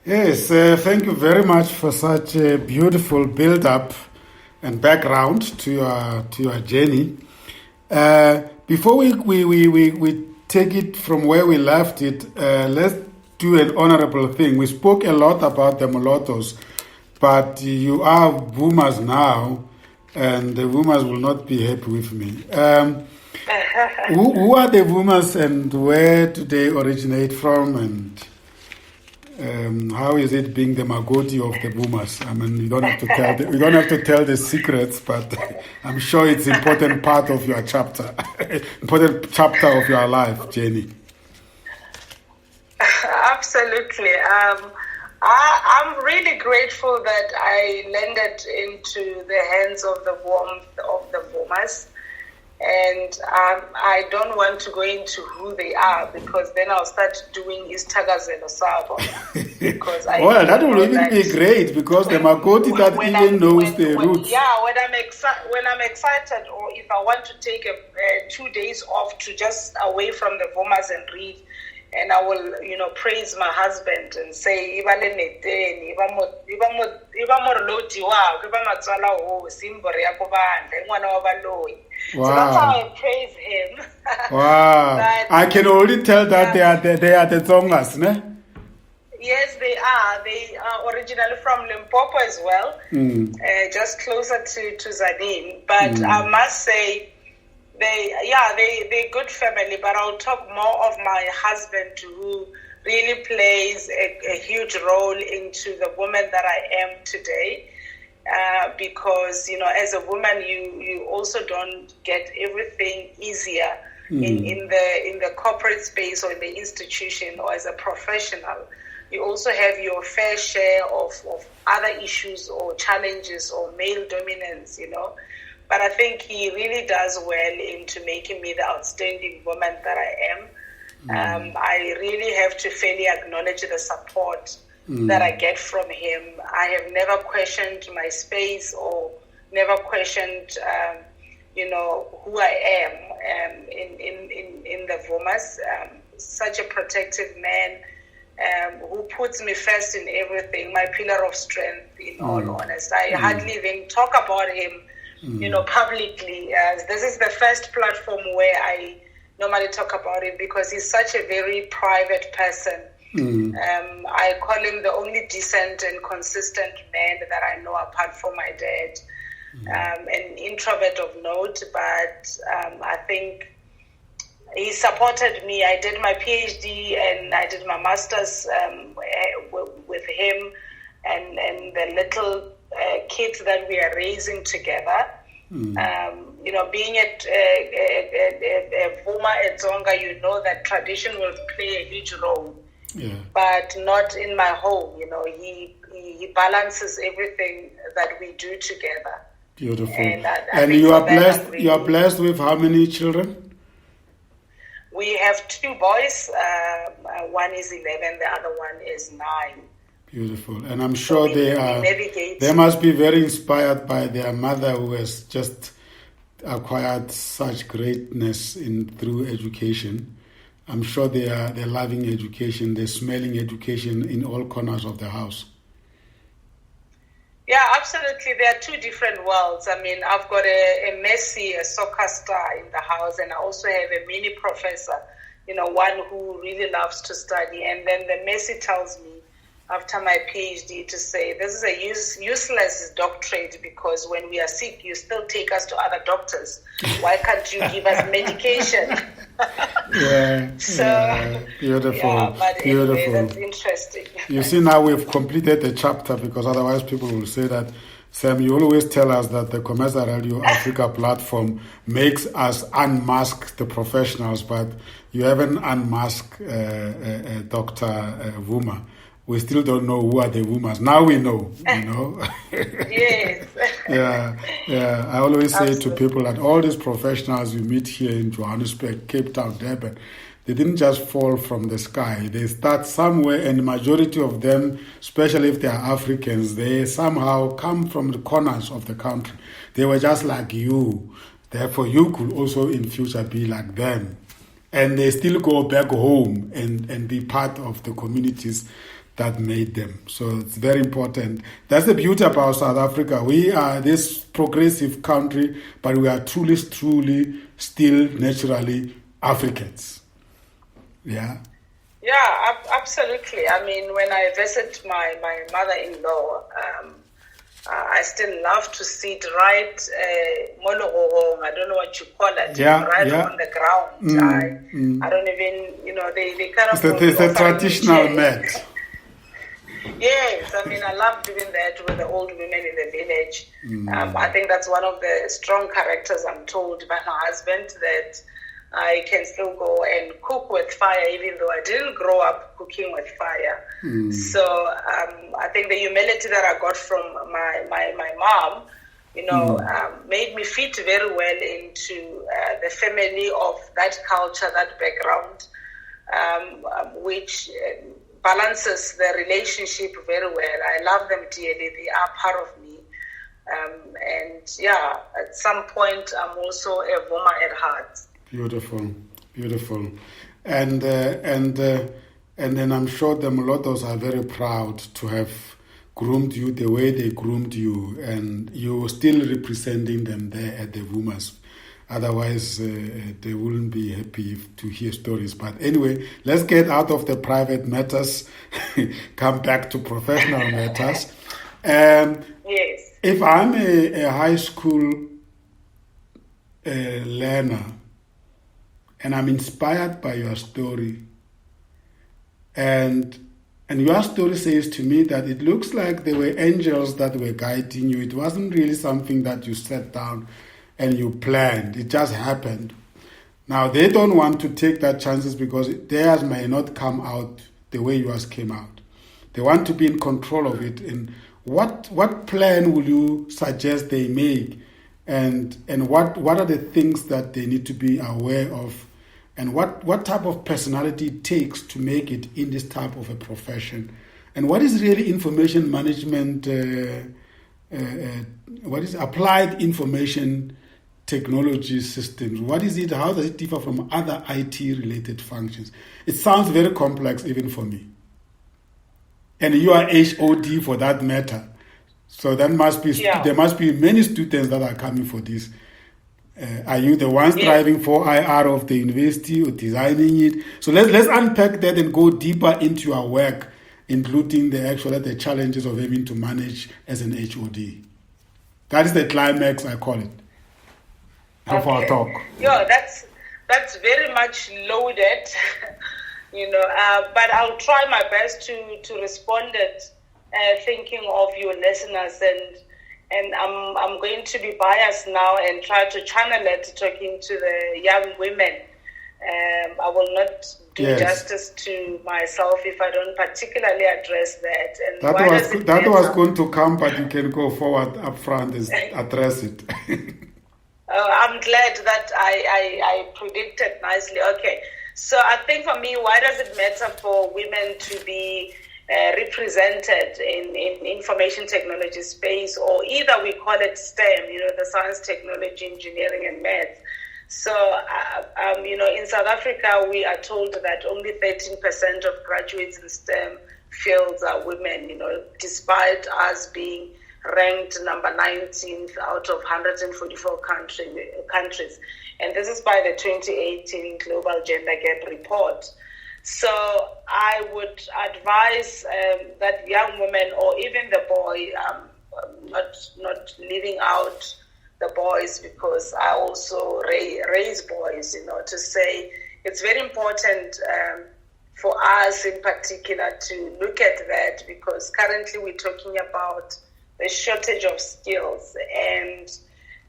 Yes, thank you very much for such a beautiful build-up and background to your journey. Before we take it from where we left it, let's do an honorable thing. We spoke a lot about the mulattoes, but you are Vumas now, and the Vumas will not be happy with me. Who are the Vumas and where do they originate from, and how is it being the Magoti of the Vumas? I mean, you don't have to tell the secrets, but I'm sure it's important part of your chapter, important chapter of your life, Jenny. Absolutely. I'm really grateful that I landed into the hands of the warmth of the Vumas. And I don't want to go into who they are, because then I'll start doing Istagazelo Sabo. Because well, that will even be great, because the Magoti that even knows the roots. Yeah, when I'm excited, or if I want to take 2 days off to just away from the Vumas and read, and I will, praise my husband and say, wow. So that's how I praise him. Wow. But I can only tell that they are the Tongas, ne? Yes, they are. They are originally from Limpopo as well, just closer to Zadine. But I must say, they're good family, but I'll talk more of my husband, who really plays a huge role into the woman that I am today. Because, as a woman, you also don't get everything easier in the corporate space or in the institution or as a professional. You also have your fair share of other issues or challenges or male dominance, But I think he really does well into making me the outstanding woman that I am. I really have to fairly acknowledge the support that I get from him. I have never questioned my space or never questioned, who I am in the Vumas. Such a protective man who puts me first in everything, my pillar of strength, in all honesty. I hardly even talk about him, publicly. This is the first platform where I normally talk about him, because he's such a very private person. I call him the only decent and consistent man that I know apart from my dad. An introvert of note, but I think he supported me. I did my PhD and I did my master's with him and the little kids that we are raising together. Being at Vuma at Zonga, that tradition will play a huge role. Yeah. But not in my home. He balances everything that we do together. Beautiful. And you are blessed. You are blessed with how many children? We have 2 boys. One is 11. The other one is 9. Beautiful. And I'm sure they must be very inspired by their mother, who has just acquired such greatness through education. I'm sure they're loving education, they're smelling education in all corners of the house. Yeah, absolutely. There are 2 different worlds. I mean, I've got a Messi, a soccer star in the house, and I also have a mini professor, one who really loves to study. And then the Messi tells me, after my PhD, to say, this is a useless doctorate, because when we are sick, you still take us to other doctors. Why can't you give us medication? Beautiful. Yeah, but beautiful. Anyway, that's interesting. You see, now we've completed the chapter, because otherwise people will say that, Sam, you always tell us that the Commercial Radio Africa platform makes us unmask the professionals, but you haven't unmasked Dr. Bvuma. We still don't know who are the Vumas. Now we know, Yes. Yeah. I always say to people that all these professionals you meet here in Johannesburg, Cape Town, Durban, they didn't just fall from the sky. They start somewhere, and the majority of them, especially if they are Africans, they somehow come from the corners of the country. They were just like you. Therefore, you could also in future be like them. And they still go back home and be part of the communities that made them. So it's very important. That's the beauty about South Africa. We are this progressive country, but we are truly still naturally Africans. Yeah. Yeah, absolutely. I mean, when I visit my mother-in-law, I still love to sit right, I don't know what you call it, on the ground. I don't even, they kind of... It's a traditional mat. Yes, I mean, I love doing that with the old women in the village. I think that's one of the strong characters I'm told by my husband, that I can still go and cook with fire, even though I didn't grow up cooking with fire. So I think the humility that I got from my mom, made me fit very well into the family of that culture, that background, which balances the relationship very well. I love them dearly. They are part of me. At some point, I'm also a Bvuma at heart. Beautiful. And then I'm sure the Molotos are very proud to have groomed you the way they groomed you, and you're still representing them there at the Bvumas. Otherwise, they wouldn't be happy to hear stories. But anyway, let's get out of the private matters, come back to professional matters. Yes. If I'm a high school learner, and I'm inspired by your story, and your story says to me that it looks like there were angels that were guiding you. It wasn't really something that you sat down and you planned. It just happened. Now, they don't want to take that chances because theirs may not come out the way yours came out. They want to be in control of it. And what plan will you suggest they make? And what are the things that they need to be aware of? And what type of personality it takes to make it in this type of a profession? And what is really information management, what is applied information technology systems? What is it? How does it differ from other IT-related functions? It sounds very complex even for me. And you are HOD for that matter. So there must be many students that are coming for this. Are you the ones driving for IR of the university or designing it? So let's unpack that and go deeper into your work, including the challenges of having to manage as an HOD. That is the climax, I call it, of our talk. Yeah, that's very much loaded, but I'll try my best to respond it, thinking of your listeners, and I'm going to be biased now and try to channel it, talking to the young women. I will not do justice to myself if I don't particularly address that. And that was going to come, but you can go forward up front and address it. I'm glad that I predicted nicely. Okay, so I think for me, why does it matter for women to be represented in information technology space, or either we call it STEM, the science, technology, engineering, and math. So, in South Africa, we are told that only 13% of graduates in STEM fields are women, despite us being ranked number 19th out of 144 countries. And this is by the 2018 Global Gender Gap Report. So I would advise that young women, or even the boy, not leaving out the boys, because I also raise boys, to say it's very important for us in particular to look at that, because currently we're talking about the shortage of skills, and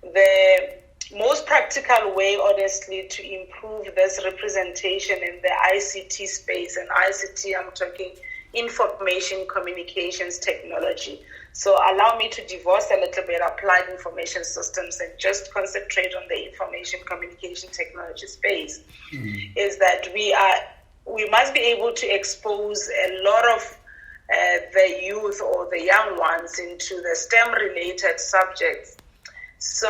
the most practical way, honestly, to improve this representation in the ICT space, and ICT, I'm talking information communications technology. So allow me to divorce a little bit applied information systems and just concentrate on the information communication technology space, is that we must be able to expose a lot of the youth or the young ones into the STEM-related subjects. So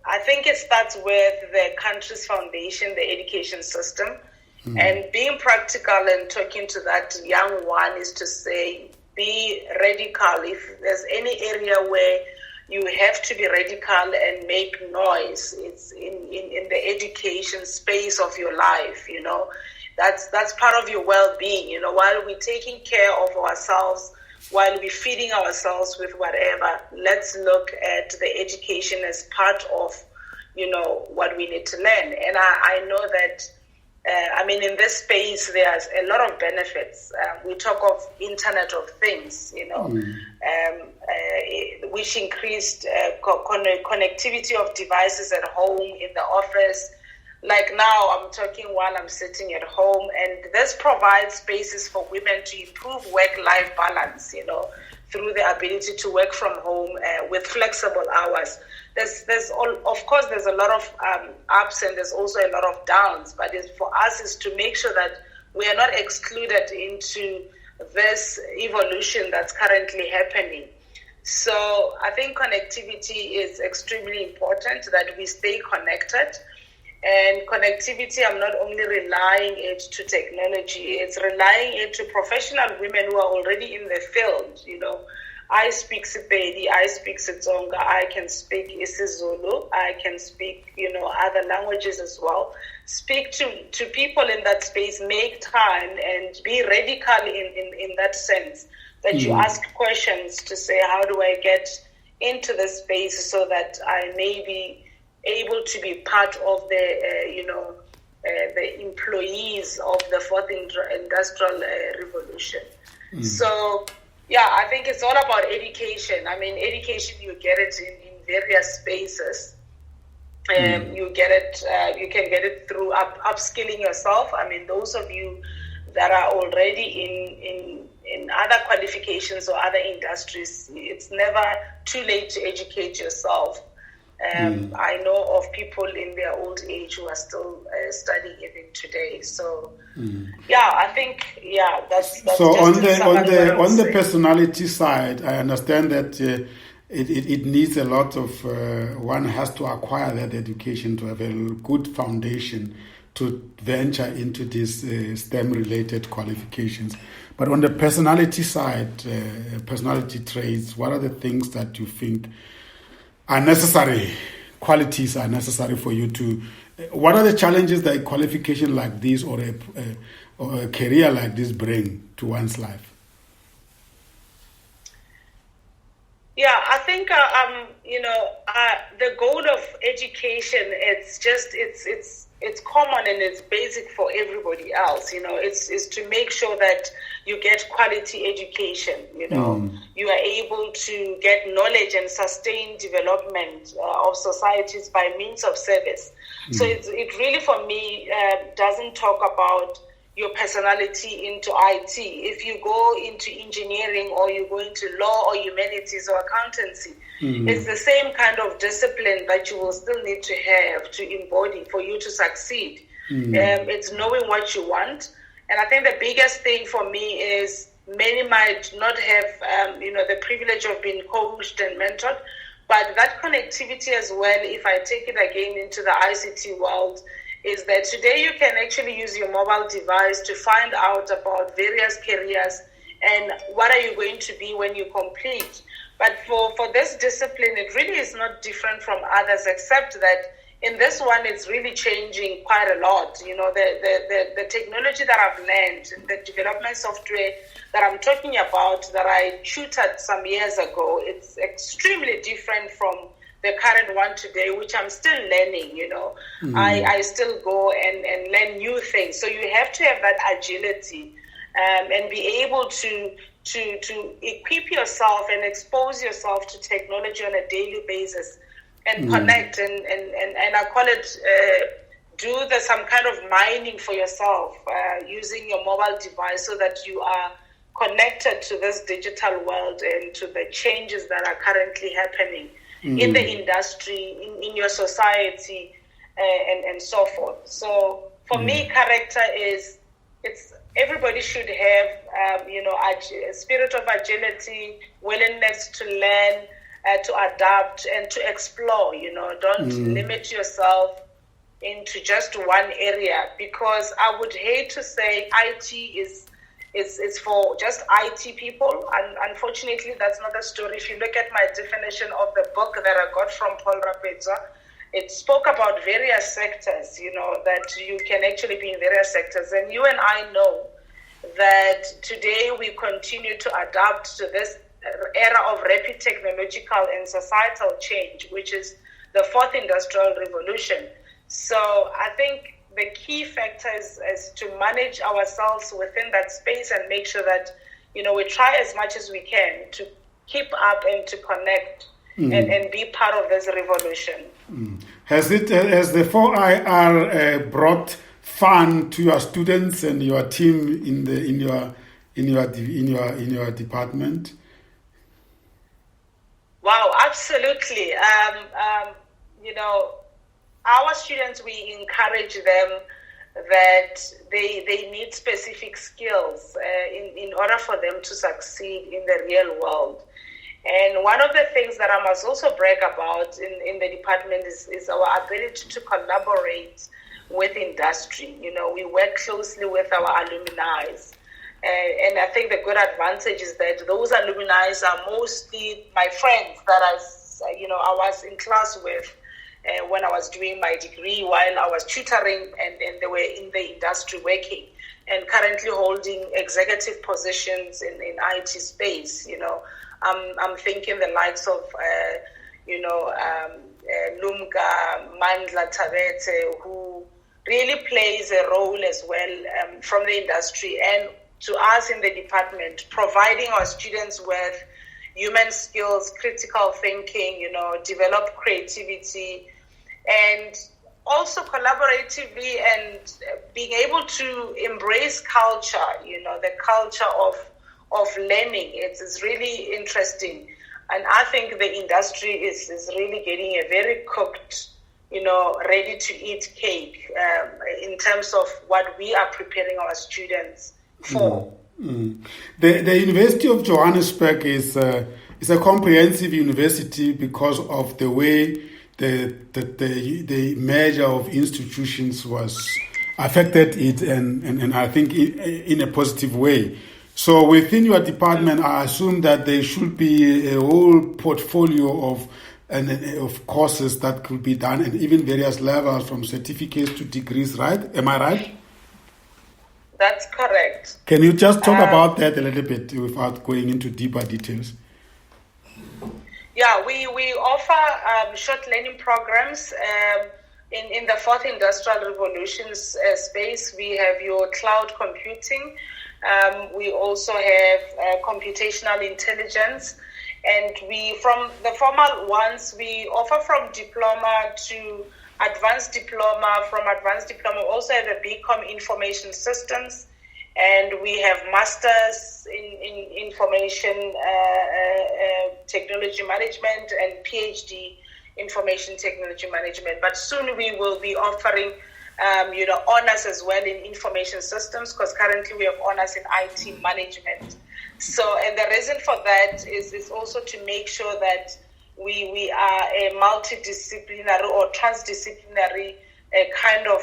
I think it starts with the country's foundation, the education system. And being practical and talking to that young one is to say, be radical. If there's any area where you have to be radical and make noise, it's in the education space of your life, That's part of your well-being, while we're taking care of ourselves, while we're feeding ourselves with whatever, let's look at the education as part of, what we need to learn. And I know that, in this space, there's a lot of benefits. We talk of Internet of Things, which increased connectivity of devices at home, in the office. Like now, I'm talking while I'm sitting at home, and this provides spaces for women to improve work-life balance, through the ability to work from home with flexible hours. There's a lot of ups, and there's also a lot of downs, but for us is to make sure that we are not excluded into this evolution that's currently happening. So I think connectivity is extremely important, that we stay connected. And connectivity, I'm not only relying it to technology, it's relying it to professional women who are already in the field. I speak Sepedi, I speak Setsonga, I can speak isiZulu, I can speak, other languages as well. Speak to people in that space, make time, and be radical in that sense, that you ask questions to say, how do I get into the space so that I may be able to be part of the, the employees of the fourth industrial revolution. So, I think it's all about education. Education, you get it in various spaces. You get it. You can get it through upskilling yourself. Those of you that are already in other qualifications or other industries, it's never too late to educate yourself. I know of people in their old age who are still studying even today. So, I think, that's so just on the personality side, I understand that it needs a lot of one has to acquire that education to have a good foundation to venture into these STEM-related qualifications. But on the personality side, personality traits, what are the things that you think are necessary, qualities are necessary for you to... What are the challenges that a qualification like this or a career like this bring to one's life? I think the goal of education, it's common and it's basic for everybody else. It's to make sure that you get quality education. You are able to get knowledge and sustain development of societies by means of service. So it really, for me, doesn't talk about your personality into IT. If you go into engineering or you go into law or humanities or accountancy, it's the same kind of discipline that you will still need to have to embody for you to succeed. It's knowing what you want. And I think the biggest thing for me is many might not have, the privilege of being coached and mentored, but that connectivity as well, if I take it again into the ICT world, is that today you can actually use your mobile device to find out about various careers and what are you going to be when you complete. But for this discipline, it really is not different from others, except that in this one, it's really changing quite a lot. The technology that I've learned, the development software that I'm talking about, that I tutored some years ago, it's extremely different from the current one today, which I'm still learning, I still go and learn new things. So you have to have that agility and be able to equip yourself and expose yourself to technology on a daily basis and connect and I call it do some kind of mining for yourself using your mobile device so that you are connected to this digital world and to the changes that are currently happening in the industry, in your society, and so forth. So for me, character is, everybody should have, a spirit of agility, willingness to learn, to adapt, and to explore. Don't limit yourself. into just one area, because I would hate to say IT is for just IT people, and unfortunately that's not the story. If you look at my definition of the book that I got from Paul Rapetza, it spoke about various sectors, that you can actually be in various sectors. And you and I know that today we continue to adapt to this era of rapid technological and societal change, which is the fourth industrial revolution. So I think the key factor is to manage ourselves within that space and make sure that, we try as much as we can to keep up and to connect and be part of this revolution. Has the 4IR brought fun to your students and your team in your department? Wow, absolutely. Our students, we encourage them that they need specific skills in order for them to succeed in the real world. And one of the things that I must also brag about in the department is our ability to collaborate with industry. We work closely with our alumni. And I think the good advantage is that those alumni are mostly my friends that I was in class with when I was doing my degree, while I was tutoring, and they were in the industry working and currently holding executive positions in IT space. I'm thinking the likes of, Lumka, Mandla Tabete, who really plays a role as well from the industry, and to us in the department, providing our students with human skills, critical thinking, develop creativity, and also collaboratively and being able to embrace culture, the culture of learning. It's really interesting. And I think the industry is really getting a very cooked, ready to eat cake in terms of what we are preparing our students for. The University of Johannesburg is a comprehensive university because of the way the merger of institutions was affected it, and I think in a positive way. So within your department, I assume that there should be a whole portfolio of courses that could be done, and even various levels from certificates to degrees, right? Am I right? That's correct. Can you just talk about that a little bit without going into deeper details? Yeah, we offer short learning programs in the fourth industrial revolution space. We have your cloud computing. We also have computational intelligence. And from the formal ones, we offer from diploma to advanced diploma. From advanced diploma, we also have a BCom information systems. And we have masters in information technology management and PhD information technology management. But soon we will be offering, honors as well in information systems, because currently we have honors in IT management. So, and the reason for that is also to make sure that we are a multidisciplinary or transdisciplinary kind of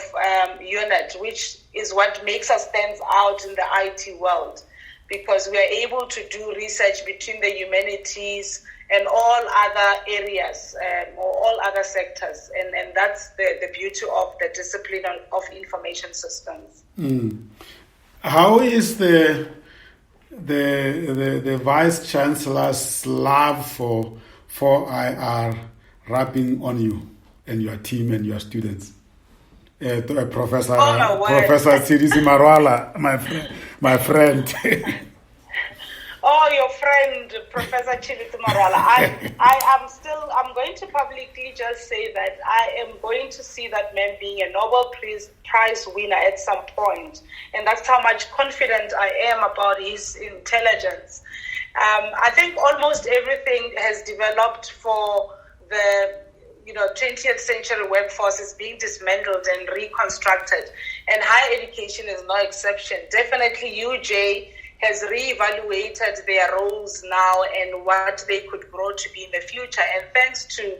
unit, which is what makes us stand out in the IT world, because we are able to do research between the humanities and all other areas or all other sectors, and that's the beauty of the discipline of information systems. How is the Vice Chancellor's love for 4IR rubbing on you and your team and your students? Professor Sirisi Marwala, my friend. Oh, your friend, Professor Chiliti Marwala. I'm going to publicly just say that I am going to see that man being a Nobel Prize winner at some point. And that's how much confident I am about his intelligence. I think almost everything has developed for the 20th century workforce is being dismantled and reconstructed. And higher education is no exception. Definitely UJ has reevaluated their roles now and what they could grow to be in the future. And thanks to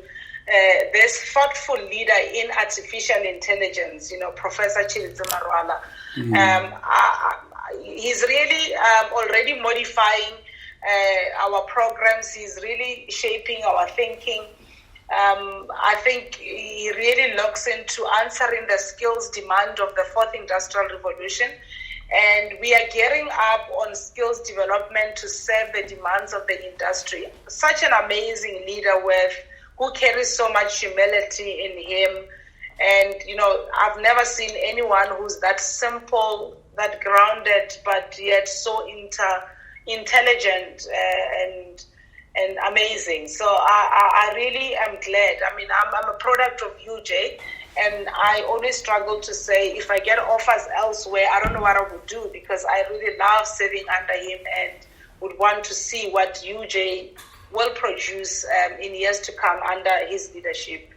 this thoughtful leader in artificial intelligence, Professor Chilitse Marwala. He's really already modifying our programs. He's really shaping our thinking. I think he really looks into answering the skills demand of the fourth industrial revolution. And we are gearing up on skills development to serve the demands of the industry. Such an amazing leader who carries so much humility in him. And, I've never seen anyone who's that simple, that grounded, but yet so intelligent and amazing. So I really am glad. I mean, I'm a product of UJ. And I always struggle to say, if I get offers elsewhere, I don't know what I would do, because I really love serving under him and would want to see what UJ will produce in years to come under his leadership.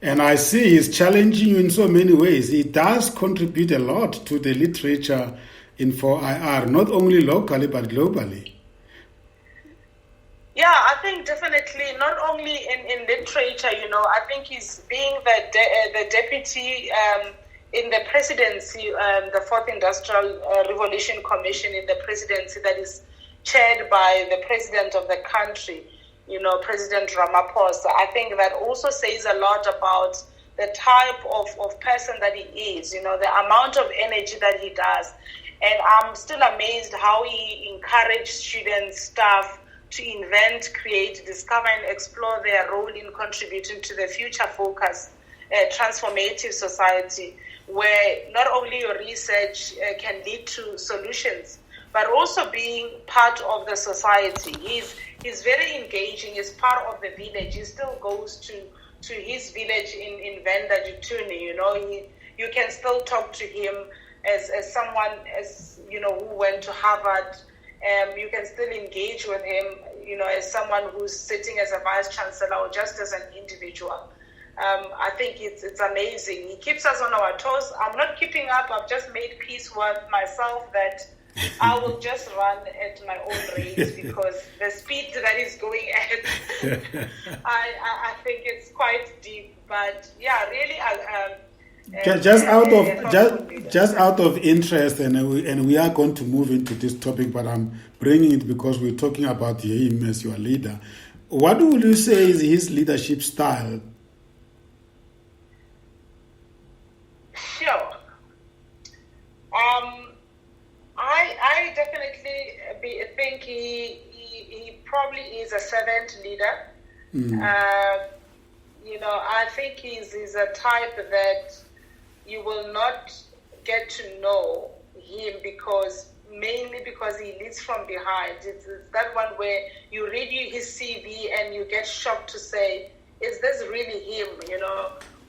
And I see he's challenging you in so many ways. He does contribute a lot to the literature in 4IR, not only locally but globally. Yeah, I think definitely not only in literature, I think he's being the deputy in the presidency, the Fourth Industrial Revolution Commission in the presidency that is chaired by the president of the country, President Ramaphosa. I think that also says a lot about the type of person that he is, the amount of energy that he does. And I'm still amazed how he encouraged students, staff, to invent, create, discover, and explore their role in contributing to the future-focused, transformative society, where not only your research can lead to solutions, but also being part of the society. He's very engaging. He's part of the village. He still goes to his village in Venda Jutuni. You can still talk to him as someone who went to Harvard. You can still engage with him, as someone who's sitting as a vice chancellor or just as an individual. I think it's amazing. He keeps us on our toes. I'm not keeping up. I've just made peace with myself that I will just run at my own rate, because the speed that is going at, I think it's quite deep. But yeah, really, just out of interest, and we are going to move into this topic, but I'm bringing it because we're talking about him as your leader. What would you say is his leadership style? Sure. I definitely think he probably is a servant leader. I think he's a type that you will not get to know him mainly because he leads from behind. It's that one where you read his CV and you get shocked to say, is this really him?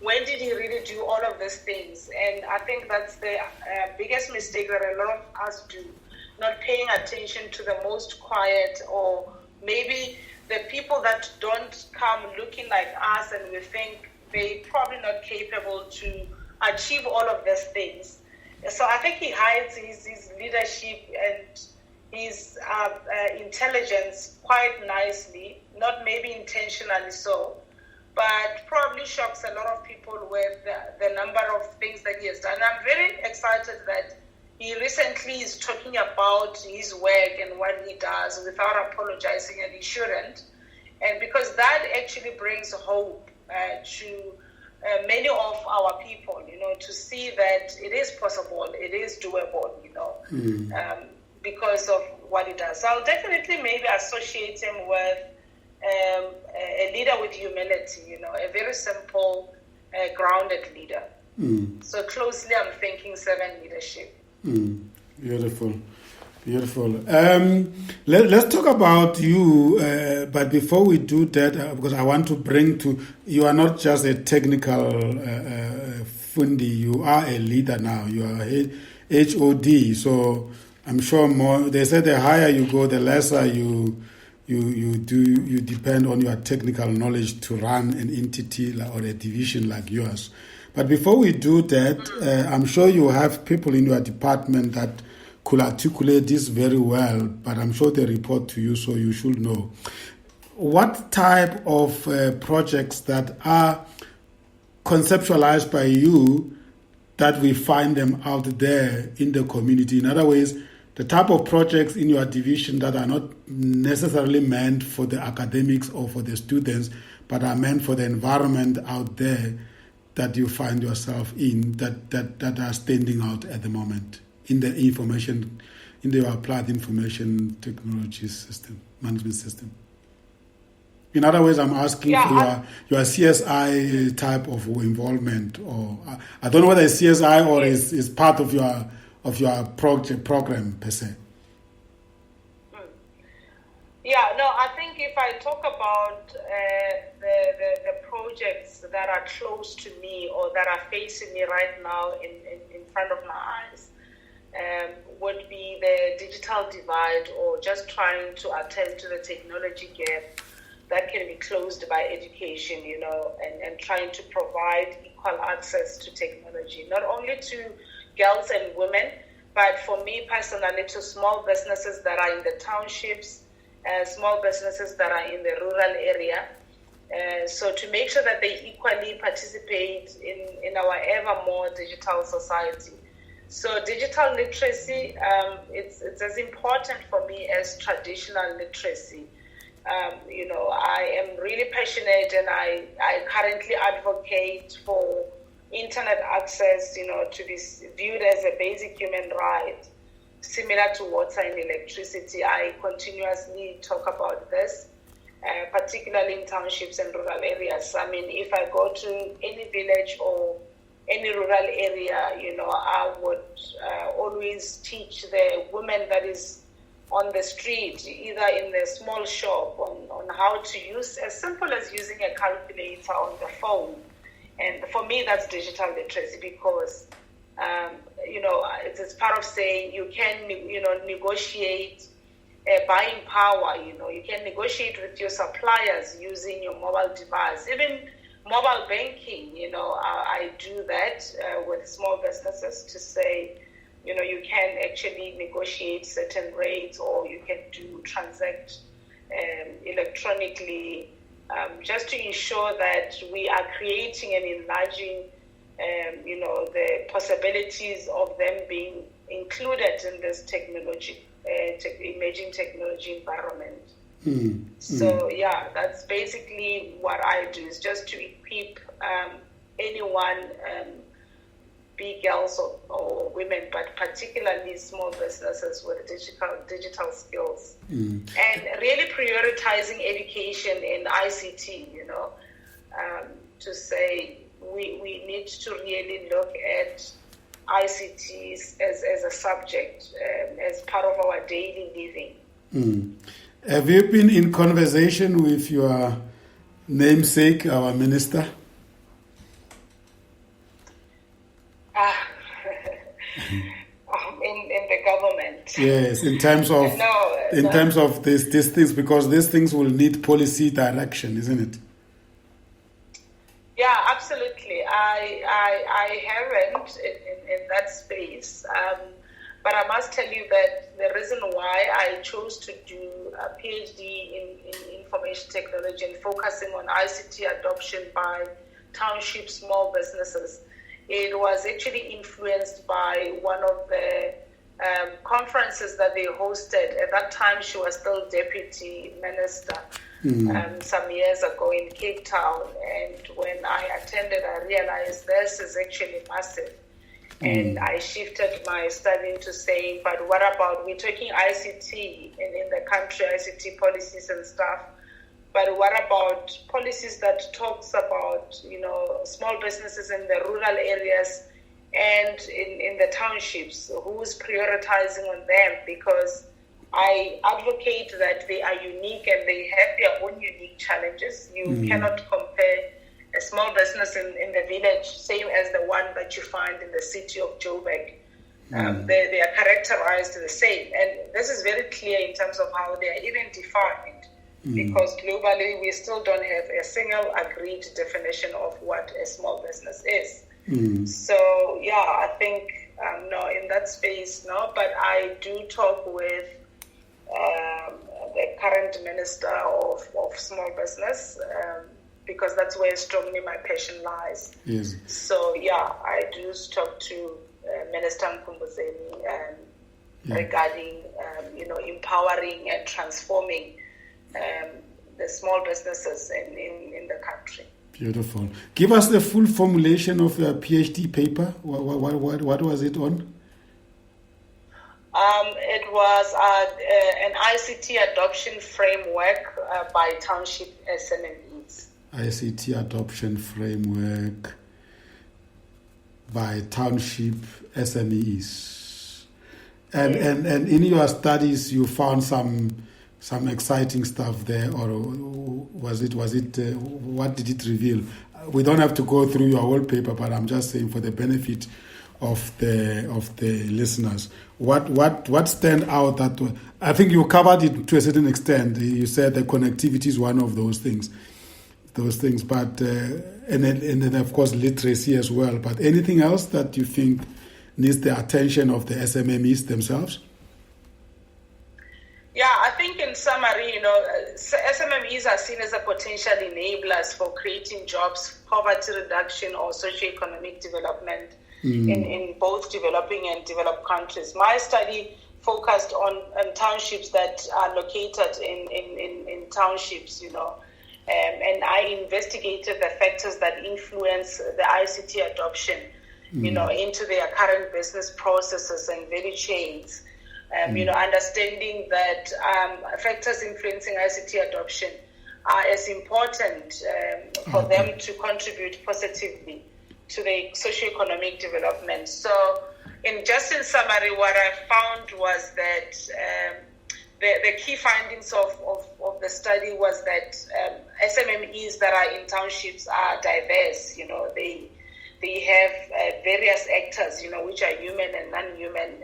When did he really do all of these things? And I think that's the biggest mistake that a lot of us do, not paying attention to the most quiet, or maybe the people that don't come looking like us and we think they're probably not capable to achieve all of these things. So I think he hides his leadership and his intelligence quite nicely, not maybe intentionally so, but probably shocks a lot of people with the number of things that he has done. And I'm very excited that he recently is talking about his work and what he does without apologizing, and he shouldn't. And because that actually brings hope to many of our people, to see that it is possible, it is doable, because of what he does. So I'll definitely maybe associate him with a leader with humility, a very simple, grounded leader. So closely I'm thinking servant leadership. Beautiful. Let's talk about you, but before we do that, because I want to bring you are not just a technical fundi, you are a leader now. You are a HOD, so I'm sure they say the higher you go, the lesser you depend on your technical knowledge to run an entity or a division like yours. But before we do that, I'm sure you have people in your department that could articulate this very well, but I'm sure they report to you, so you should know. what type of projects that are conceptualized by you that we find them out there in the community? In other words, the type of projects in your division that are not necessarily meant for the academics or for the students, but are meant for the environment out there that you find yourself in, that are standing out at the moment in the applied information technology system, management system. In other words, I'm asking for your CSI type of involvement, or I don't know whether it's CSI or is part of your program per se. Yeah, no, I think if I talk about the projects that are close to me or that are facing me right now in front of my eyes, would be the digital divide, or just trying to attend to the technology gap that can be closed by education, and trying to provide equal access to technology, not only to girls and women, but for me personally, to small businesses that are in the townships, small businesses that are in the rural area. So to make sure that they equally participate in our ever more digital society. So digital literacy, it's as important for me as traditional literacy. I am really passionate, and I currently advocate for internet access, to be viewed as a basic human right, similar to water and electricity. I continuously talk about this, particularly in townships and rural areas. I mean, if I go to any village or any rural area, I would always teach the woman that is on the street, either in the small shop, on how to use, as simple as using a calculator on the phone. And for me, that's digital literacy, because, it's part of saying you can, negotiate buying power. You can negotiate with your suppliers using your mobile device. Even mobile banking, I do that with small businesses to say, you can actually negotiate certain rates, or you can transact electronically, just to ensure that we are creating and enlarging, the possibilities of them being included in this technology, emerging technology environment. So that's basically what I do, is just to equip anyone, be girls or women, but particularly small businesses with digital skills. And really prioritizing education in ICT, to say we need to really look at ICTs as a subject, as part of our daily living. Have you been in conversation with your namesake, our minister? In the government. Yes, in terms of these things, because these things will need policy direction, isn't it? Yeah, absolutely. I haven't in that space, but I must tell you that the reason why I chose to do a PhD in information technology and focusing on ICT adoption by township small businesses, it was actually influenced by one of the conferences that they hosted. At that time, she was still deputy minister, some years ago in Cape Town. And when I attended, I realized this is actually massive. And I shifted my study to saying, but what about, we're talking ICT in the country, ICT policies and stuff, but what about policies that talks about, small businesses in the rural areas and in the townships? Who's prioritizing on them? Because I advocate that they are unique and they have their own unique challenges. You cannot compare a small business in the village, same as the one that you find in the city of Joburg. They are characterized the same. And this is very clear in terms of how they are even defined. Because globally, we still don't have a single agreed definition of what a small business is. So, I think, no, in that space, no, but I do talk with the current brand minister of small business, because that's where strongly my passion lies. Yes. So I do talk to Minister Mkumbuzeni regarding empowering and transforming the small businesses in the country. Beautiful. Give us the full formulation of your PhD paper. What was it on? It was an ICT adoption framework by township SMMEs. ICT adoption framework by township SMEs. And in your studies, you found some exciting stuff there, or was it? What did it reveal? We don't have to go through your whole paper, but I'm just saying for the benefit of the listeners, what stand out that I think you covered it to a certain extent. You said the connectivity is one of those things, but and then of course literacy as well. But anything else that you think needs the attention of the SMMEs themselves? Yeah, I think in summary, SMMEs are seen as a potential enablers for creating jobs, poverty reduction, or socioeconomic development in both developing and developed countries. My study focused on townships that are located in townships, and I investigated the factors that influence the ICT adoption, into their current business processes and value chains. Understanding that factors influencing ICT adoption are as important for them to contribute positively to the socioeconomic development. So, in summary, what I found was that the key findings of the study was that SMMEs that are in townships are diverse. They have various actors, which are human and non-human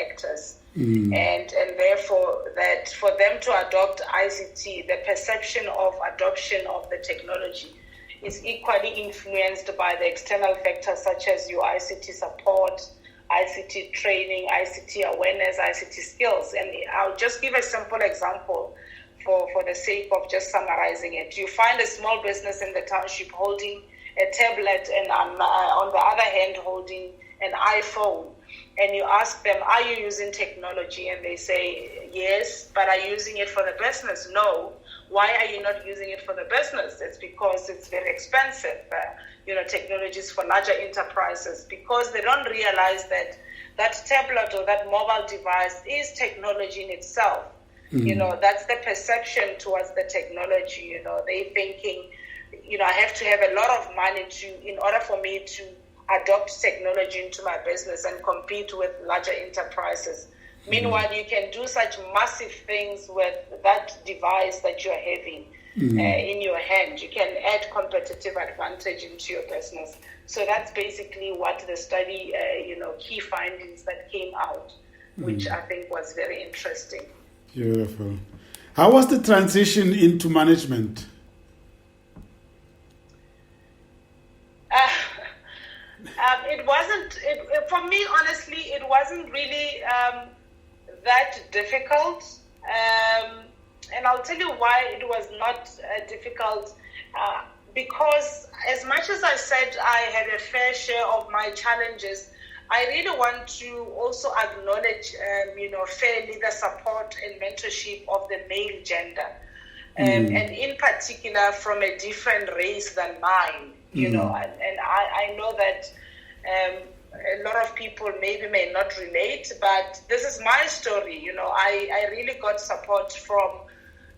actors. And therefore, that for them to adopt ICT, the perception of adoption of the technology is equally influenced by the external factors such as your ICT support, ICT training, ICT awareness, ICT skills. And I'll just give a simple example for the sake of just summarizing it. You find a small business in the township holding a tablet and on the other hand holding an iPhone. And you ask them, are you using technology? And they say, yes, but are you using it for the business? No. Why are you not using it for the business? It's because it's very expensive. Technologies for larger enterprises, because they don't realize that tablet or that mobile device is technology in itself. That's the perception towards the technology. They're thinking, I have to have a lot of money in order for me to adopt technology into my business and compete with larger enterprises. Meanwhile, you can do such massive things with that device that you're having in your hand. You can add competitive advantage into your business. So that's basically what the study, key findings that came out, which I think was very interesting. Beautiful. How was the transition into management? For me, honestly, it wasn't really that difficult. And I'll tell you why it was not difficult. Because as much as I said I had a fair share of my challenges, I really want to also acknowledge, fairly the support and mentorship of the male gender. And in particular from a different race than mine, and I know that a lot of people maybe may not relate, but this is my story. I really got support from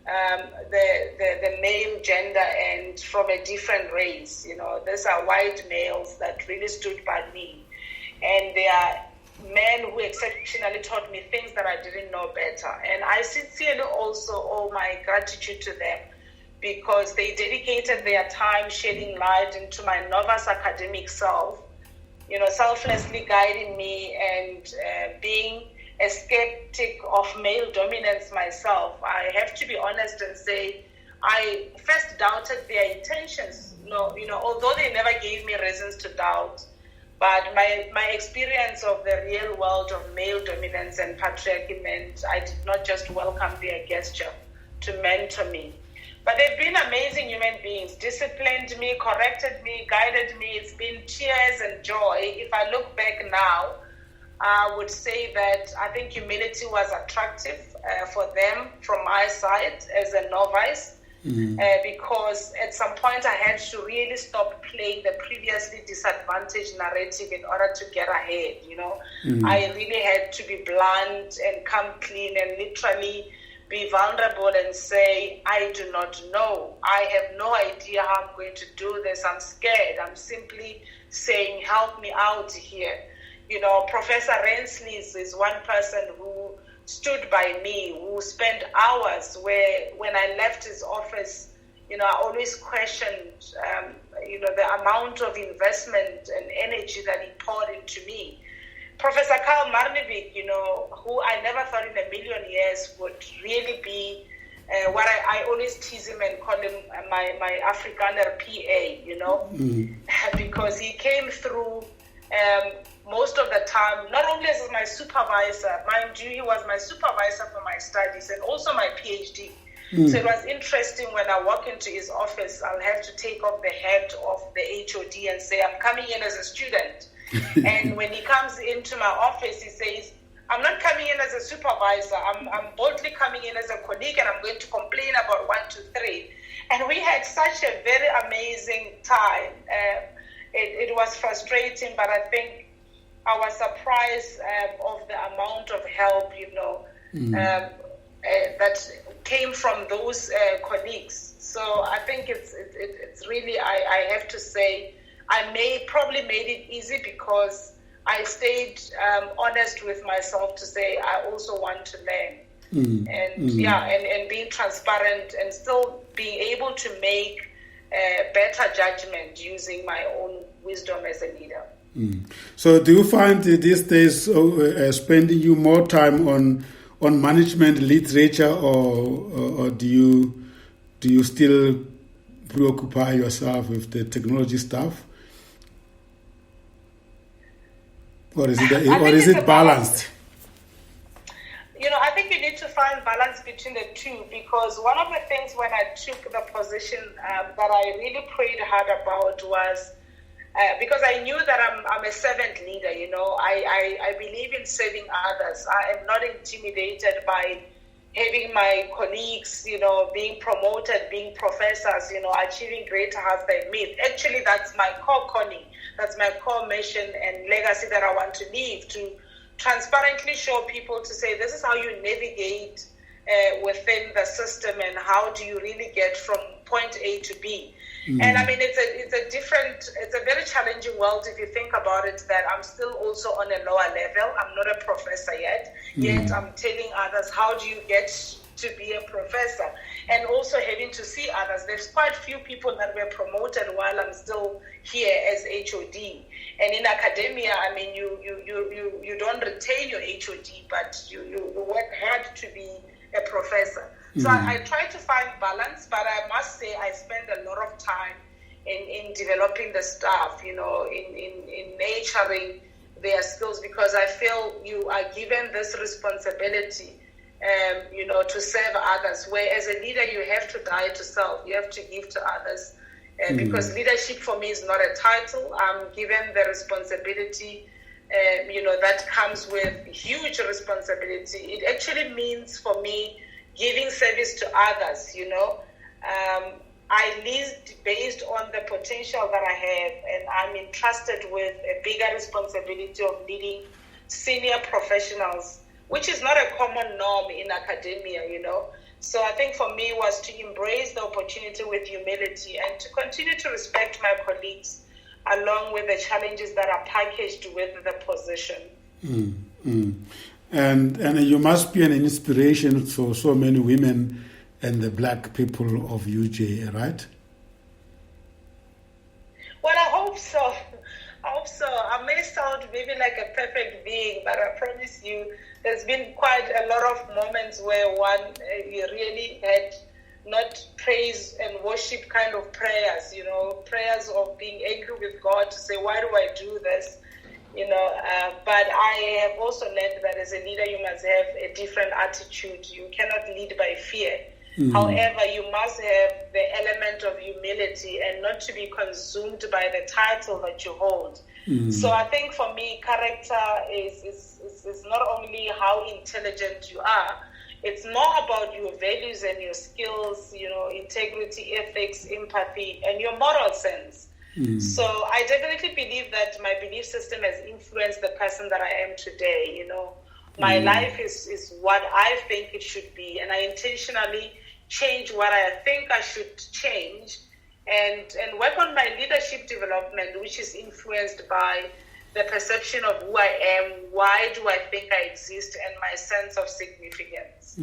the male gender and from a different race. These are white males that really stood by me, and they are men who exceptionally taught me things that I didn't know better. And I sincerely also owe my gratitude to them, because they dedicated their time shedding light into my novice academic self, selflessly guiding me, and being a skeptic of male dominance myself. I have to be honest and say I first doubted their intentions, although they never gave me reasons to doubt. But my experience of the real world of male dominance and patriarchy meant I did not just welcome their gesture, mentor me. But they've been amazing human beings, disciplined me, corrected me, guided me. It's been tears and joy. If I look back now, I would say that I think humility was attractive for them from my side as a novice, because at some point I had to really stop playing the previously disadvantaged narrative in order to get ahead, I really had to be blunt and come clean and literally be vulnerable and say, I do not know. I have no idea how I'm going to do this. I'm scared. I'm simply saying, help me out here. Professor Rensley is one person who stood by me, who spent hours where when I left his office, I always questioned, the amount of investment and energy that he poured into me. Professor Karl Marnevik, who I never thought in a million years would really be what I always tease him and call him my Afrikaner PA, because he came through most of the time, not only as my supervisor, mind you, he was my supervisor for my studies and also my PhD. So it was interesting when I walk into his office, I'll have to take off the hat of the HOD and say, I'm coming in as a student. And when he comes into my office, he says, I'm not coming in as a supervisor. I'm boldly coming in as a colleague, and I'm going to complain about 1, 2, 3. And we had such a very amazing time. It was frustrating, but I think I was surprised of the amount of help, that came from those colleagues. So I think it's really, I have to say, I probably made it easy because I stayed honest with myself to say I also want to learn. And being transparent and still being able to make better judgment using my own wisdom as a leader. So do you find these days spending you more time on management literature, or do you still preoccupy yourself with the technology stuff? Or is it balanced? I think you need to find balance between the two, because one of the things when I took the position that I really prayed hard about was because I knew that I'm a servant leader. I believe in serving others. I am not intimidated by having my colleagues, being promoted, being professors, achieving greater heights than me. Actually, that's my core calling. That's my core mission and legacy that I want to leave, to transparently show people, to say this is how you navigate within the system and how do you really get from point A to B. And I mean, it's a very challenging world if you think about it, that I'm still also on a lower level. I'm not a professor yet I'm telling others, how do you get to be a professor? And also having to see others. There's quite few people that were promoted while I'm still here as HOD. And in academia, I mean, you don't retain your HOD, but you work hard to be a professor. So I try to find balance, but I must say I spend a lot of time in developing the staff, in nurturing their skills, because I feel you are given this responsibility, to serve others, where as a leader you have to die to self, you have to give to others, because leadership for me is not a title. I'm given the responsibility, that comes with huge responsibility. It actually means for me giving service to others, I lead based on the potential that I have, and I'm entrusted with a bigger responsibility of leading senior professionals, which is not a common norm in academia, So I think for me was to embrace the opportunity with humility and to continue to respect my colleagues along with the challenges that are packaged with the position. And you must be an inspiration for so many women and the black people of UJ, right? Well, I hope so. I may sound maybe like a perfect being, but I promise you there's been quite a lot of moments where you really had not praise and worship kind of prayers, prayers of being angry with God to say, why do I do this? But I have also learned that as a leader, you must have a different attitude. You cannot lead by fear. However, you must have the element of humility and not to be consumed by the title that you hold. So I think for me, character is not only how intelligent you are, it's more about your values and your skills, integrity, ethics, empathy, and your moral sense. So I definitely believe that my belief system has influenced the person that I am today. My life is what I think it should be, and I intentionally change what I think I should change, and work on my leadership development, which is influenced by the perception of who I am, why do I think I exist, and my sense of significance.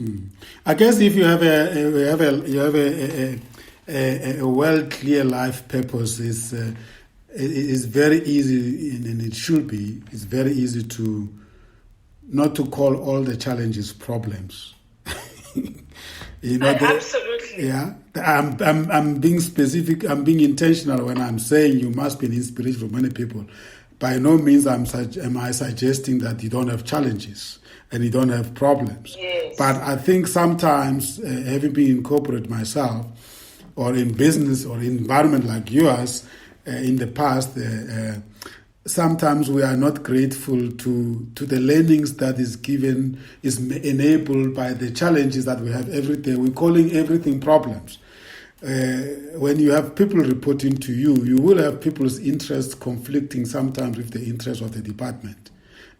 I guess if you have a well clear life purpose, it's very easy, and it should be. It's very easy to not to call all the challenges problems. Absolutely. Yeah, I'm being specific. I'm being intentional when I'm saying you must be an inspiration for many people. By no means am I suggesting that you don't have challenges and you don't have problems. Yes. But I think sometimes, having been in corporate myself, or in business or environment like yours, in the past, sometimes we are not grateful to the learnings that is enabled by the challenges that we have every day. We're calling everything problems. When you have people reporting to you, you will have people's interests conflicting sometimes with the interests of the department,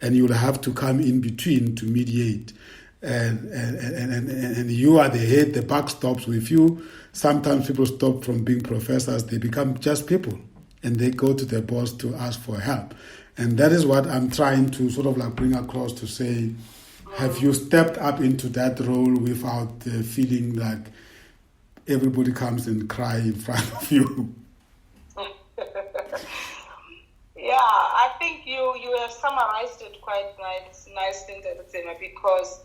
and you will have to come in between to mediate. And you are the head, the buck stops with you. Sometimes people stop from being professors, they become just people, and they go to their boss to ask for help. And that is what I'm trying to sort of like bring across to say, have you stepped up into that role without feeling like everybody comes and cry in front of you? Yeah, I think you have summarized it quite nicely, because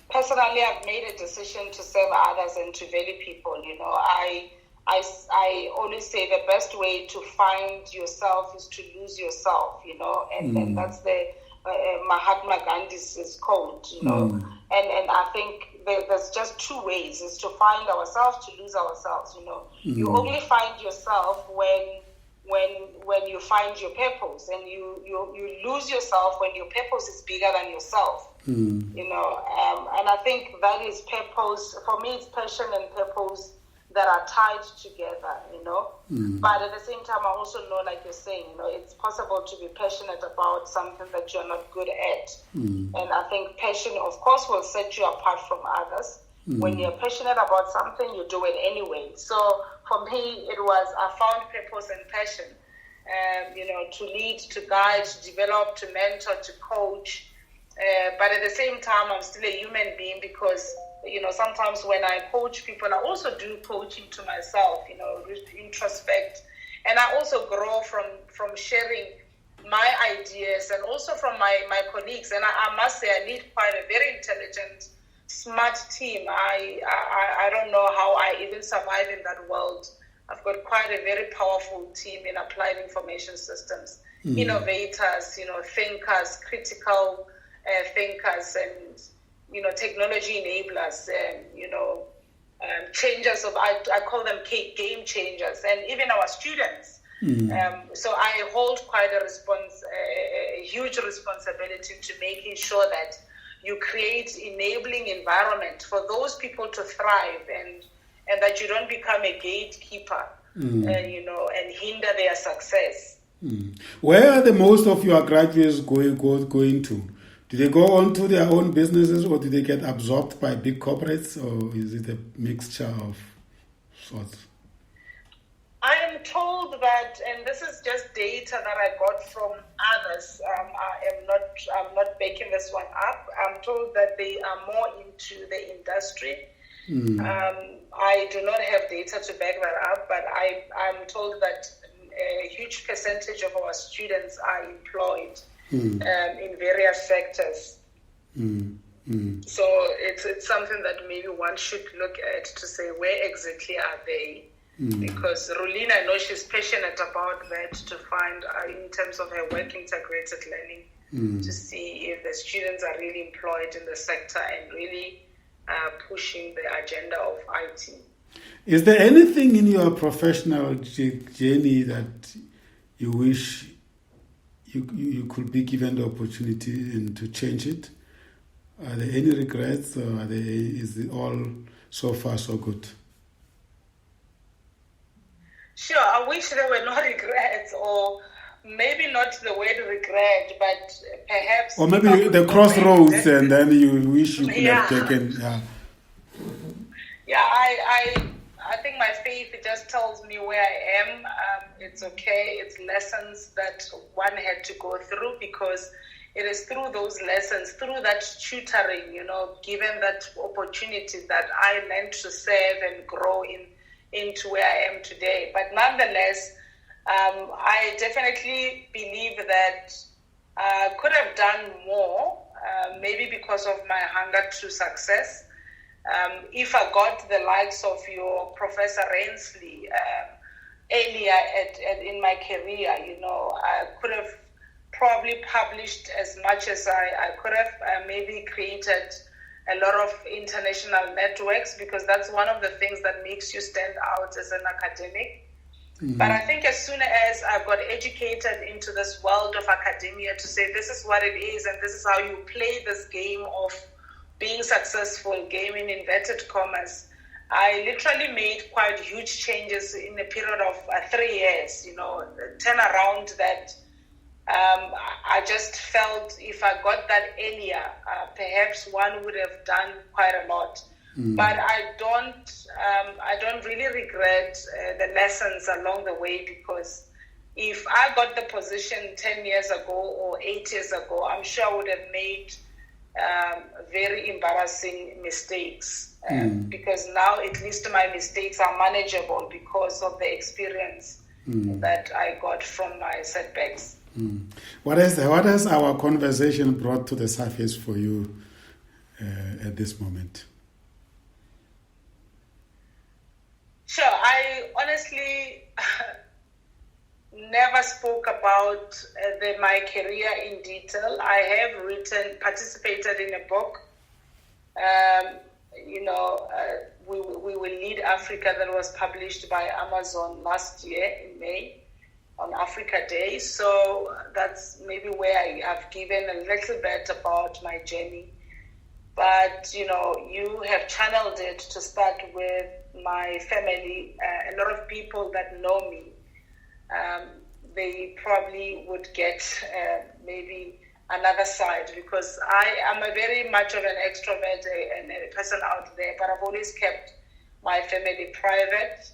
personally I've made a decision to serve others and to value people. I always say the best way to find yourself is to lose yourself, and that's the Mahatma Gandhi's quote, and I think there's just two ways: is to find ourselves, to lose ourselves. You only find yourself when you find your purpose, and you lose yourself when your purpose is bigger than yourself. And I think that is purpose. For me, it's passion and purpose that are tied together, But at the same time, I also know, like you're saying, it's possible to be passionate about something that you're not good at. And I think passion, of course, will set you apart from others. When you're passionate about something, you do it anyway. So for me, it was, I found purpose and passion, to lead, to guide, to develop, to mentor, to coach. But at the same time, I'm still a human being, because sometimes when I coach people, I also do coaching to myself, introspect. And I also grow from sharing my ideas, and also from my colleagues. And I must say, I lead quite a very intelligent, smart team. I don't know how I even survive in that world. I've got quite a very powerful team in applied information systems, innovators, thinkers, critical thinkers, and technology enablers, changers I call them game changers, and even our students. So I hold quite a huge responsibility to making sure that you create enabling environment for those people to thrive, and that you don't become a gatekeeper, and hinder their success. Where are the most of your graduates going to? Do they go on to their own businesses, or do they get absorbed by big corporates, or is it a mixture of sorts? I am told that, and this is just data that I got from others. I'm not making this one up. I'm told that they are more into the industry. I do not have data to back that up, but I'm told that a huge percentage of our students are employed in various sectors. So it's something that maybe one should look at to say, where exactly are they? Because Rolina, I know she's passionate about that, to find in terms of her work integrated learning, to see if the students are really employed in the sector and really pushing the agenda of IT. Is there anything in your professional journey that you wish you could be given the opportunity and to change it? Are there any regrets, or is it all so far so good? Sure, I wish there were no regrets, or maybe not the word regret, but perhaps... Or maybe the crossroads, and then you wish you could have taken... Yeah, I think my faith just tells me where I am. It's okay. It's lessons that one had to go through, because it is through those lessons, through that tutoring, given that opportunity, that I learned to serve and grow into where I am today. But nonetheless, I definitely believe that I could have done more, maybe because of my hunger to success. If I got the likes of your Professor Rensley earlier in my career, I could have probably published as much as I could have, maybe created a lot of international networks, because that's one of the things that makes you stand out as an academic. Mm-hmm. But I think as soon as I got educated into this world of academia to say this is what it is and this is how you play this game of being successful, game in inverted commas, I literally made quite huge changes in a period of 3 years, turn around that I just felt if I got that earlier, perhaps one would have done quite a lot. Mm. But I don't really regret the lessons along the way, because if I got the position 10 years ago or 8 years ago, I'm sure I would have made very embarrassing mistakes. Because now at least my mistakes are manageable because of the experience that I got from my setbacks. What has our conversation brought to the surface for you at this moment? Sure. I honestly never spoke about my career in detail. I have participated in a book. We Will Lead Africa, that was published by Amazon last year in May on Africa Day. So that's maybe where I have given a little bit about my journey. But, you have channeled it to start with my family. A lot of people that know me, they probably would get maybe another side, because I am a very much of an extrovert and a person out there, but I've always kept my family private.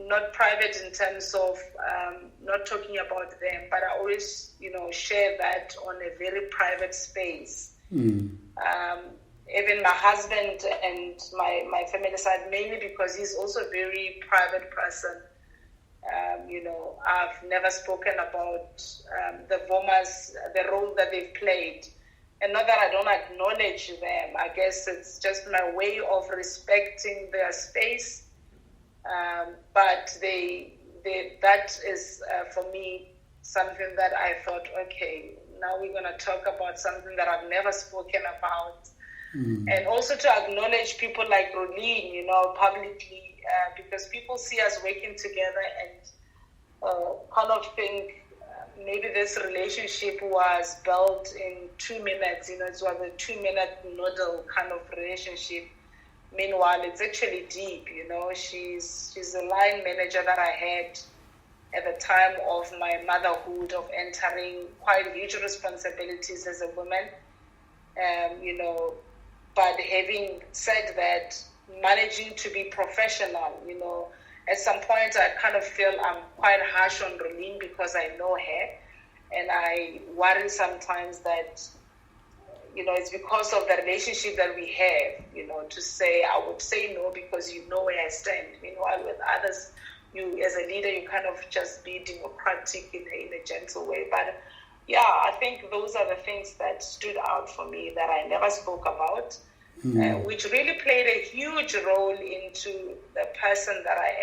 Not private in terms of not talking about them, but I always, share that on a very private space. Even my husband and my family side, mainly because he's also a very private person. I've never spoken about the Bvumas, the role that they've played. And not that I don't acknowledge them. I guess it's just my way of respecting their space. But that is, for me, something that I thought, okay, now we're going to talk about something that I've never spoken about. And also to acknowledge people like Rolene, publicly, because people see us working together and kind of think maybe this relationship was built in 2 minutes. It was a 2-minute noodle kind of relationship. Meanwhile, it's actually deep. She's a line manager that I had at the time of my motherhood, of entering quite huge responsibilities as a woman. But having said that, managing to be professional, at some point I kind of feel I'm quite harsh on Rolene because I know her, and I worry sometimes that, it's because of the relationship that we have, to say, I would say no because you know where I stand. Meanwhile, with others, you as a leader, you kind of just be democratic in a gentle way. But yeah, I think those are the things that stood out for me that I never spoke about, which really played a huge role into the person that I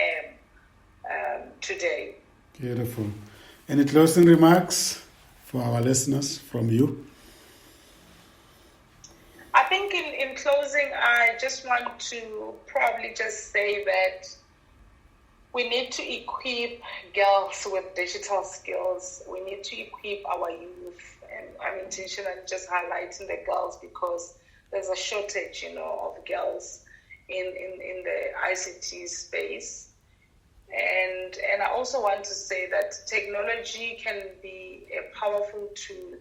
am today. Beautiful. Any closing remarks for our listeners from you? I think in closing, I just want to probably just say that we need to equip girls with digital skills. We need to equip our youth. And I'm intentionally just highlighting the girls because there's a shortage, of girls in the ICT space. And I also want to say that technology can be a powerful tool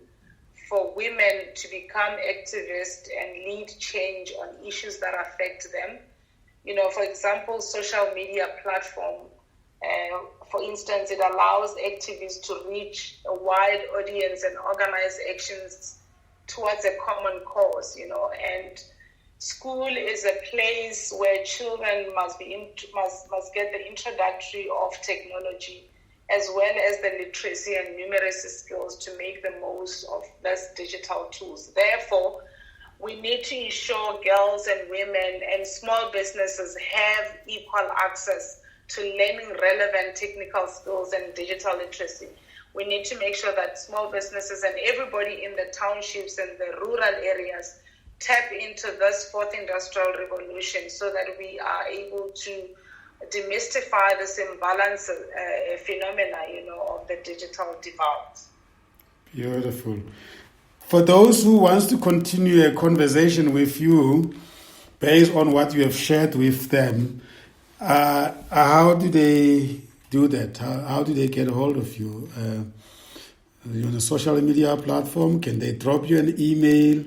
for women to become activists and lead change on issues that affect them. For example, social media platform, for instance, it allows activists to reach a wide audience and organize actions towards a common cause, and school is a place where children must get the introductory of technology as well as the literacy and numeracy skills to make the most of these digital tools. Therefore, we need to ensure girls and women and small businesses have equal access to learning relevant technical skills and digital literacy. We need to make sure that small businesses and everybody in the townships and the rural areas tap into this fourth industrial revolution so that we are able to demystify this imbalance phenomena, of the digital divide. Beautiful. For those who wants to continue a conversation with you based on what you have shared with them, how do they do that? How do they get a hold of you? On a social media platform? Can they drop you an email?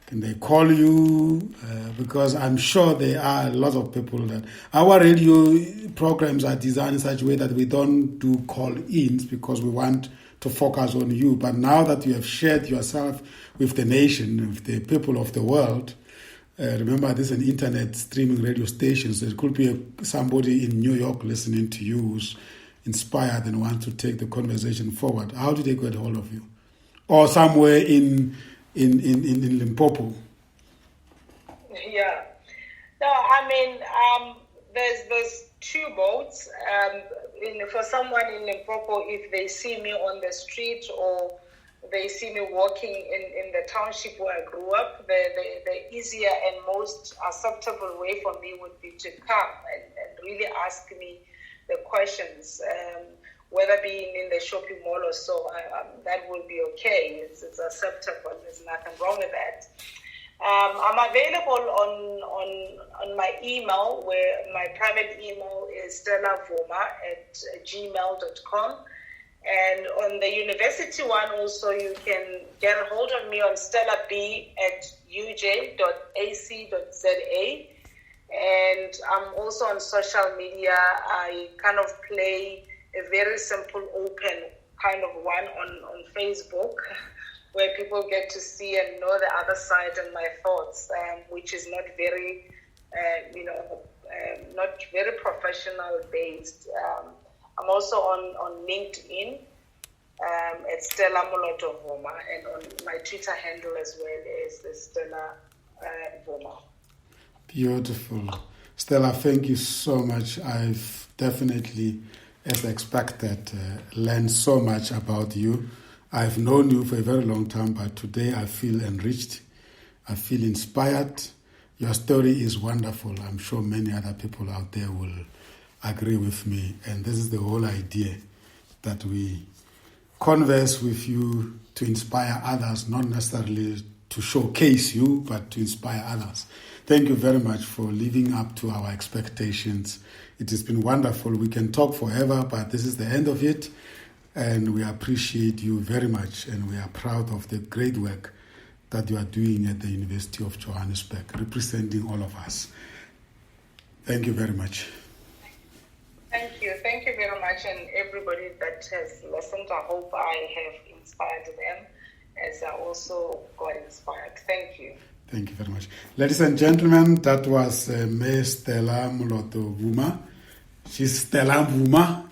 Can they call you? Because I'm sure there are a lot of people that... Our radio programs are designed in such a way that we don't do call-ins because we want to focus on you. But now that you have shared yourself with the nation, with the people of the world, remember this is an internet streaming radio station, so it could be somebody in New York listening to you who's inspired and wants to take the conversation forward. How do they get hold of you? Or somewhere in Limpopo? Yeah. No, I mean, there's two boats. For someone in Limpopo, if they see me on the street or they see me walking in the township where I grew up, the easier and most acceptable way for me would be to come and really ask me the questions, whether being in the shopping mall or so, that will be okay. It's acceptable. There's nothing wrong with that. I'm available on my email, where my private email is stellabvuma@gmail.com. And on the university one also, you can get a hold of me on stellab@uj.ac.za. And I'm also on social media. I kind of play a very simple, open kind of one on Facebook, where people get to see and know the other side and my thoughts, which is not very, not very professional based. I'm also on LinkedIn at Stella Bvuma, and on my Twitter handle as well is Stella Bvuma. Beautiful. Stella, thank you so much. I've definitely, as expected, learned so much about you. I've known you for a very long time, but today I feel enriched. I feel inspired. Your story is wonderful. I'm sure many other people out there will agree with me. And this is the whole idea, that we converse with you to inspire others, not necessarily to showcase you, but to inspire others. Thank you very much for living up to our expectations. It has been wonderful. We can talk forever, but this is the end of it. And we appreciate you very much, and we are proud of the great work that you are doing at the University of Johannesburg, representing all of us. Thank you very much. Thank you. Thank you very much, and everybody that has listened. I hope I have inspired them as I also got inspired. Thank you. Thank you very much. Ladies and gentlemen, that was Ms. Stella Bvuma. She's Stella Bvuma,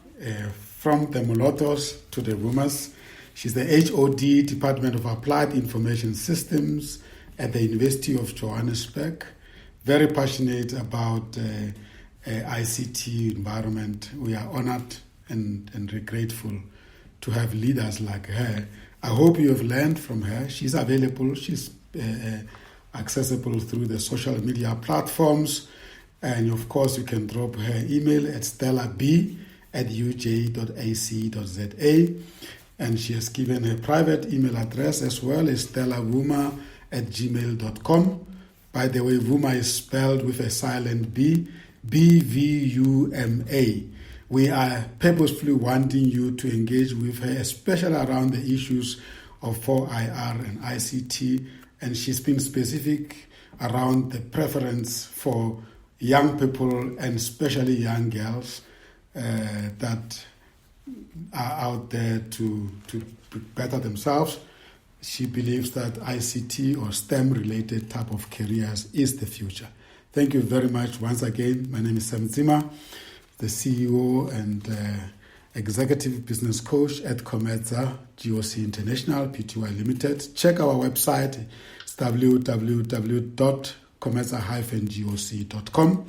from the Molotos to the Bvumas. She's the HOD, Department of Applied Information Systems at the University of Johannesburg. Very passionate about ICT environment. We are honored and grateful to have leaders like her. I hope you have learned from her. She's available. She's accessible through the social media platforms. And of course, you can drop her email at stellab@uj.ac.za. And she has given her private email address as well as stellabvuma@gmail.com. By the way, Vuma is spelled with a silent B, Bvuma. We are purposefully wanting you to engage with her, especially around the issues of 4IR and ICT. And she's been specific around the preference for young people and especially young girls that are out there to better themselves. She believes that ICT or STEM-related type of careers is the future. Thank you very much once again. My name is Sam Zima, the CEO and Executive Business Coach at Comeza GOC International, Pty Limited. Check our website, it's www.comeza-goc.com.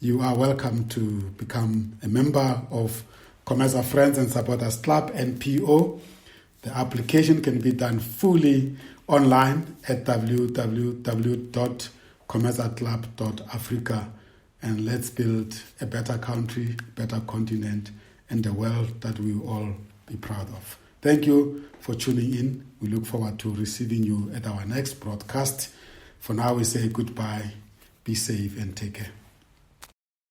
You are welcome to become a member of Comeza Friends and Supporters Club, NPO. The application can be done fully online at www.comezaclub.africa. And let's build a better country, better continent, and a world that we will all be proud of. Thank you for tuning in. We look forward to receiving you at our next broadcast. For now, we say goodbye, be safe, and take care.